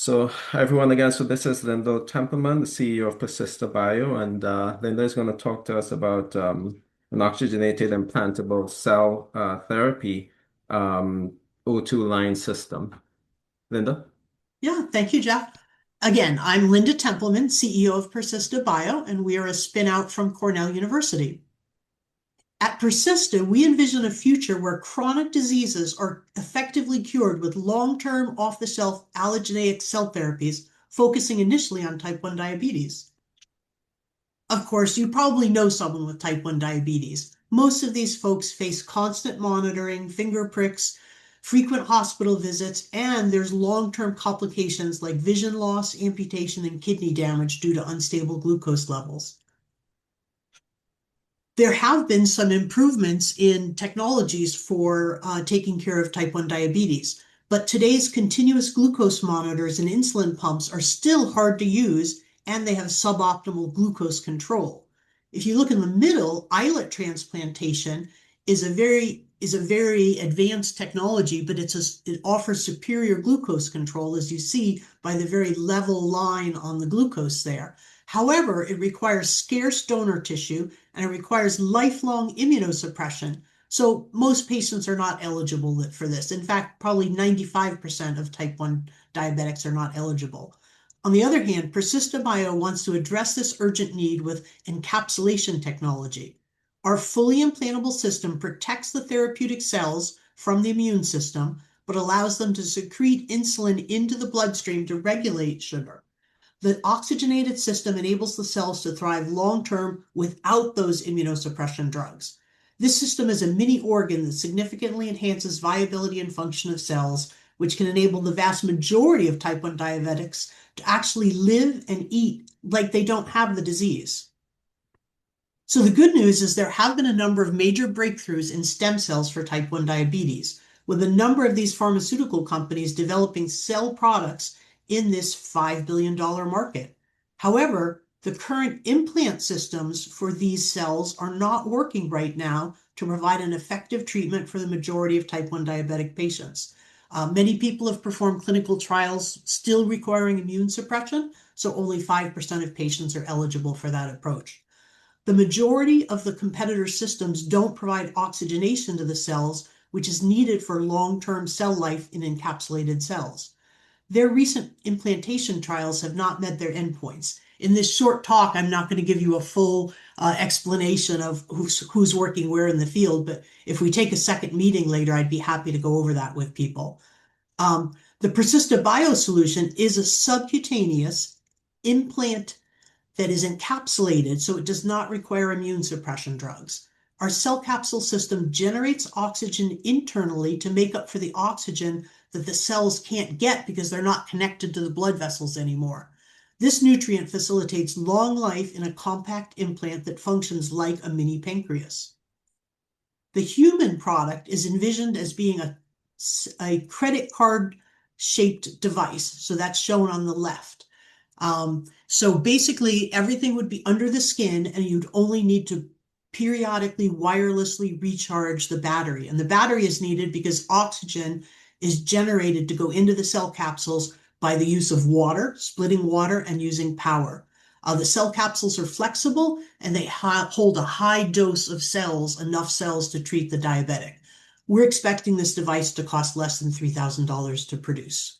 Hi everyone again. So this is Linda Tempelman, the CEO of Persista Bio, and Linda is going to talk to us about an oxygenated implantable cell therapy O2 line system. Linda? Yeah, thank you, Jeff. Again, I'm Linda Tempelman, CEO of Persista Bio, and we are a spin-out from Cornell University. At Persista, we envision a future where chronic diseases are effectively cured with long-term off-the-shelf allogeneic cell therapies, focusing initially on type 1 diabetes. Of course, you probably know someone with type 1 diabetes. Most of these folks face constant monitoring, finger pricks, frequent hospital visits, and there's long-term complications like vision loss, amputation, and kidney damage due to unstable glucose levels. There have been some improvements in technologies for taking care of type 1 diabetes, but today's continuous glucose monitors and insulin pumps are still hard to use, and they have suboptimal glucose control. If you look in the middle, islet transplantation is a very advanced technology, but it offers superior glucose control, as you see by the very level line on the glucose there. However, it requires scarce donor tissue and it requires lifelong immunosuppression. So most patients are not eligible for this. In fact, probably 95% of type 1 diabetics are not eligible. On the other hand, Persista Bio wants to address this urgent need with encapsulation technology. Our fully implantable system protects the therapeutic cells from the immune system, but allows them to secrete insulin into the bloodstream to regulate sugar. The oxygenated system enables the cells to thrive long-term without those immunosuppression drugs. This system is a mini organ that significantly enhances viability and function of cells, which can enable the vast majority of type 1 diabetics to actually live and eat like they don't have the disease. So the good news is there have been a number of major breakthroughs in stem cells for type 1 diabetes, with a number of these pharmaceutical companies developing cell products in this $5 billion market. However, the current implant systems for these cells are not working right now to provide an effective treatment for the majority of type 1 diabetic patients. Many people have performed clinical trials still requiring immune suppression, so only 5% of patients are eligible for that approach. The majority of the competitor systems don't provide oxygenation to the cells, which is needed for long-term cell life in encapsulated cells. Their recent implantation trials have not met their endpoints. In this short talk, I'm not going to give you a full explanation of who's working where in the field, but if we take a second meeting later, I'd be happy to go over that with people. The Persista Bio solution is a subcutaneous implant that is encapsulated, so it does not require immune suppression drugs. Our cell capsule system generates oxygen internally to make up for the oxygen that the cells can't get because they're not connected to the blood vessels anymore. This nutrient facilitates long life in a compact implant that functions like a mini pancreas. The human product is envisioned as being a credit card shaped device, so that's shown on the left. So basically everything would be under the skin and you'd only need to periodically wirelessly recharge the battery. And the battery is needed because oxygen is generated to go into the cell capsules by the use of water, splitting water and using power. The cell capsules are flexible and they hold a high dose of cells, enough cells to treat the diabetic. We're expecting this device to cost less than $3,000 to produce.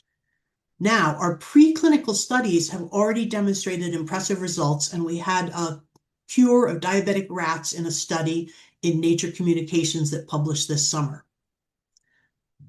Now, our preclinical studies have already demonstrated impressive results, and we had a cure of diabetic rats in a study in Nature Communications that published this summer.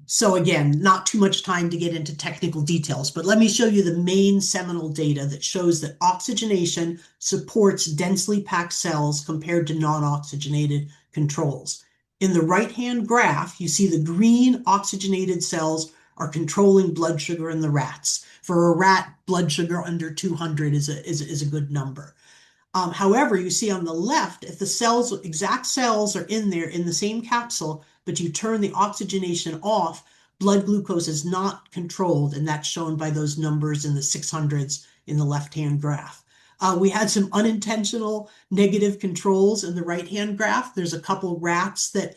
So again, not too much time to get into technical details, but let me show you the main seminal data that shows that oxygenation supports densely packed cells compared to non-oxygenated controls. In the right-hand graph, you see the green oxygenated cells are controlling blood sugar in the rats. For a rat, blood sugar under 200 is a good number. However, you see on the left, if the exact cells are in there in the same capsule, but you turn the oxygenation off, blood glucose is not controlled, and that's shown by those numbers in the 600s in the left-hand graph. We had some unintentional negative controls in the right-hand graph. There's a couple rats that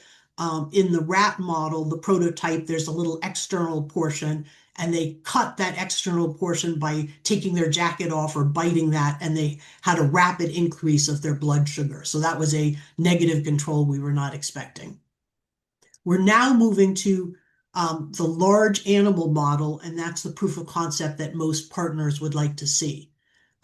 in the rat model, the prototype, there's a little external portion, and they cut that external portion by taking their jacket off or biting that, and they had a rapid increase of their blood sugar. So that was a negative control we were not expecting. We're now moving to the large animal model, and that's the proof of concept that most partners would like to see.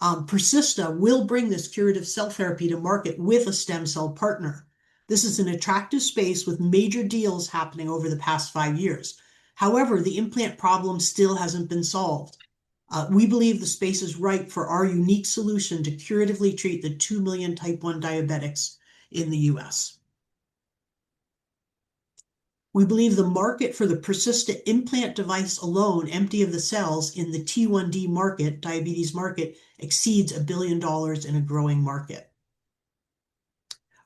Persista will bring this curative cell therapy to market with a stem cell partner. This is an attractive space with major deals happening over the past 5 years. However, the implant problem still hasn't been solved. We believe the space is ripe for our unique solution to curatively treat the 2 million type 1 diabetics in the US. We believe the market for the Persista implant device alone, empty of the cells, in the T1D market, diabetes market, exceeds $1 billion in a growing market.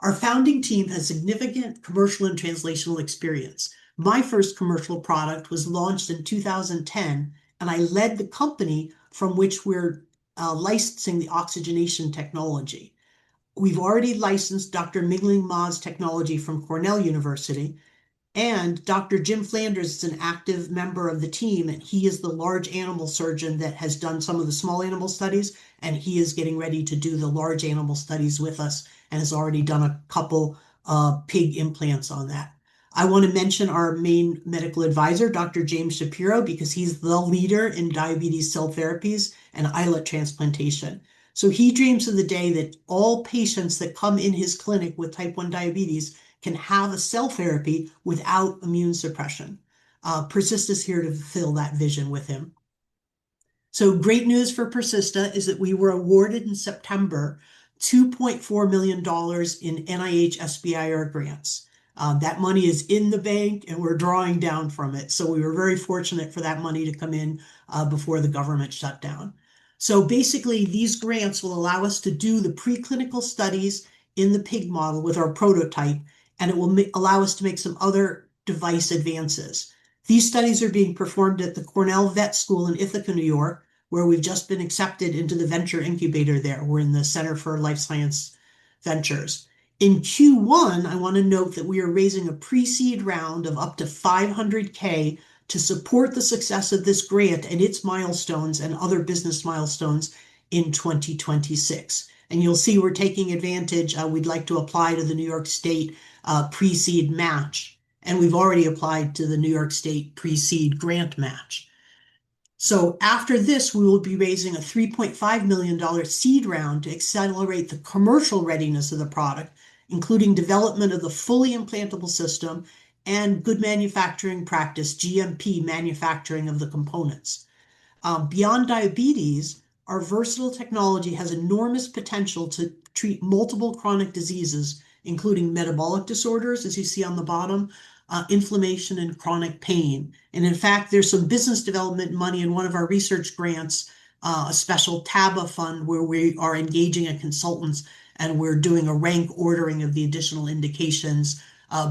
Our founding team has significant commercial and translational experience. My first commercial product was launched in 2010, and I led the company from which we're licensing the oxygenation technology. We've already licensed Dr. Mingling Ma's technology from Cornell University, and Dr. Jim Flanders is an active member of the team, and he is the large animal surgeon that has done some of the small animal studies, and he is getting ready to do the large animal studies with us and has already done a couple pig implants on that. I want to mention our main medical advisor, Dr. James Shapiro, because he's the leader in diabetes cell therapies and islet transplantation. So he dreams of the day that all patients that come in his clinic with type 1 diabetes can have a cell therapy without immune suppression. Persista is here to fulfill that vision with him. So great news for Persista is that we were awarded in September $2.4 million in NIH SBIR grants. That money is in the bank and we're drawing down from it. So we were very fortunate for that money to come in before the government shut down. So basically, these grants will allow us to do the preclinical studies in the pig model with our prototype, and it will allow us to make some other device advances. These studies are being performed at the Cornell Vet School in Ithaca, New York, where we've just been accepted into the venture incubator there. We're in the Center for Life Science Ventures. In Q1, I want to note that we are raising a pre-seed round of up to $500K to support the success of this grant and its milestones and other business milestones in 2026. And you'll see we're taking advantage. We'd like to apply to the New York State pre-seed match, and we've already applied to the New York State pre-seed grant match. So after this, we will be raising a $3.5 million seed round to accelerate the commercial readiness of the product, including development of the fully implantable system and good manufacturing practice, GMP manufacturing of the components. Beyond diabetes, our versatile technology has enormous potential to treat multiple chronic diseases, including metabolic disorders, as you see on the bottom, inflammation, and chronic pain. And in fact, there's some business development money in one of our research grants, a special TABA fund where we are engaging a consultants and we're doing a rank ordering of the additional indications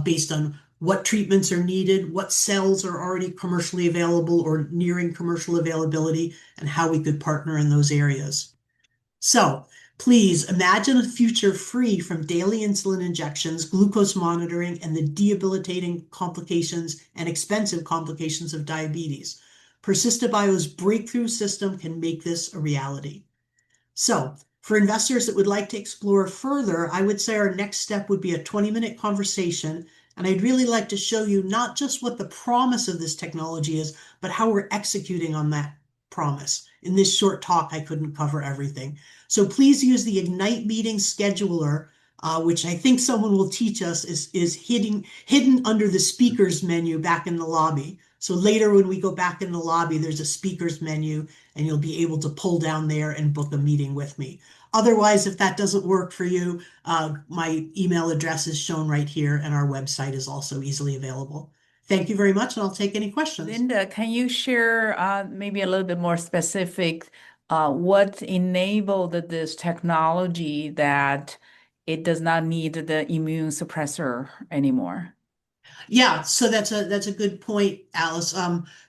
based on what treatments are needed, what cells are already commercially available or nearing commercial availability, and how we could partner in those areas. So please imagine a future free from daily insulin injections, glucose monitoring, and the debilitating complications and expensive complications of diabetes. Persista Bio's breakthrough system can make this a reality. So for investors that would like to explore further, I would say our next step would be a 20-minute conversation. And I'd really like to show you not just what the promise of this technology is, but how we're executing on that promise. In this short talk, I couldn't cover everything. So please use the Ignite meeting scheduler, which I think someone will teach us is hidden under the speakers menu back in the lobby. So later when we go back in the lobby, there's a speakers menu and you'll be able to pull down there and book a meeting with me. Otherwise, if that doesn't work for you, my email address is shown right here and our website is also easily available. Thank you very much, and I'll take any questions. Linda, can you share maybe a little bit more specific what enabled this technology that it does not need the immune suppressor anymore? Yeah, so that's a good point, Alice.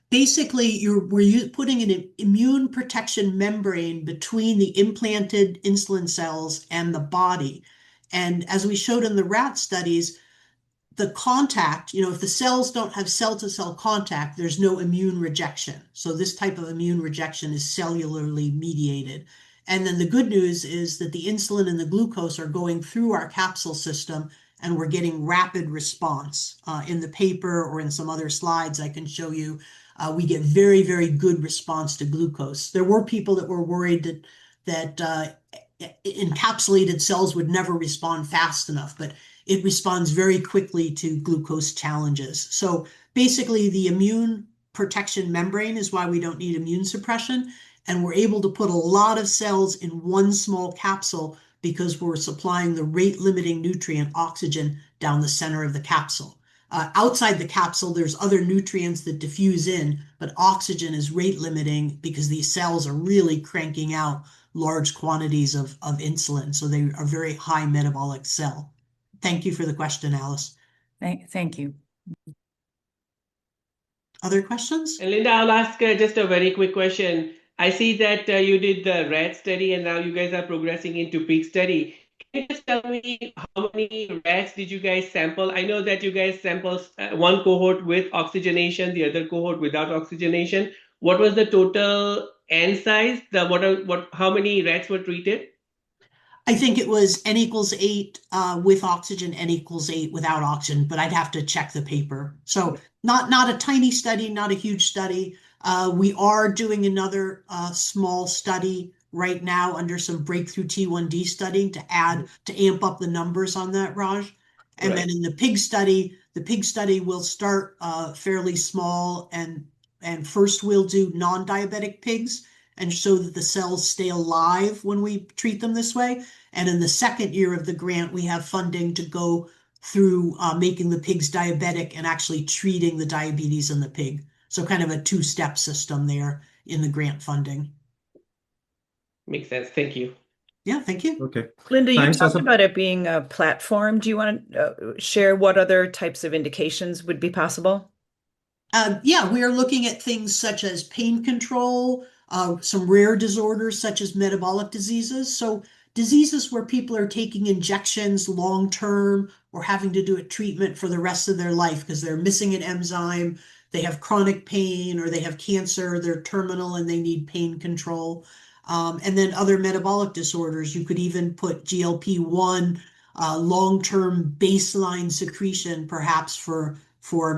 Basically, we're putting an immune protection membrane between the implanted insulin cells and the body. And as we showed in the rat studies, the contact, if the cells don't have cell-to-cell contact, there's no immune rejection. So this type of immune rejection is cellularly mediated. And then the good news is that the insulin and the glucose are going through our capsule system, and we're getting rapid response. In the paper or in some other slides I can show you, we get very, very good response to glucose. There were people that were worried that encapsulated cells would never respond fast enough, but it responds very quickly to glucose challenges. So basically, the immune protection membrane is why we don't need immune suppression. And we're able to put a lot of cells in one small capsule because we're supplying the rate-limiting nutrient oxygen down the center of the capsule. Outside the capsule, there's other nutrients that diffuse in, but oxygen is rate limiting because these cells are really cranking out large quantities of insulin. So they are very high metabolic cell. Thank you for the question, Alice. Thank you. Other questions? And Linda, I'll ask just a very quick question. I see that you did the rat study and now you guys are progressing into pig study. Can you just tell me how many rats did you guys sample? I know that you guys sampled one cohort with oxygenation, the other cohort without oxygenation. What was the total N size? How many rats were treated? I think it was N equals 8 with oxygen, N equals 8 without oxygen, but I'd have to check the paper. So not a tiny study, not a huge study. We are doing another small study right now under some breakthrough T1D study to amp up the numbers on that, Raj. And then in the pig study will start fairly small, and first we'll do non-diabetic pigs and show that the cells stay alive when we treat them this way. And in the second year of the grant, we have funding to go through making the pigs diabetic and actually treating the diabetes in the pig. So kind of a two-step system there in the grant funding. Makes sense. Thank you. Yeah, thank you. Okay. Linda, you Thanks. talked about it being a platform. Do you want to share what other types of indications would be possible? Yeah, we are looking at things such as pain control, some rare disorders such as metabolic diseases. So diseases where people are taking injections long-term or having to do a treatment for the rest of their life because they're missing an enzyme, they have chronic pain, or they have cancer, they're terminal and they need pain control. And then other metabolic disorders, you could even put GLP-1 long-term baseline secretion, perhaps for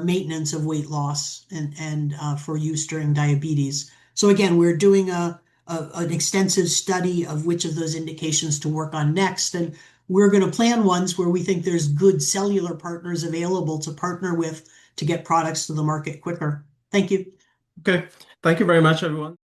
maintenance of weight loss and for use during diabetes. So again, we're doing an extensive study of which of those indications to work on next. And we're going to plan ones where we think there's good cellular partners available to partner with to get products to the market quicker. Thank you. Okay. Thank you very much, everyone.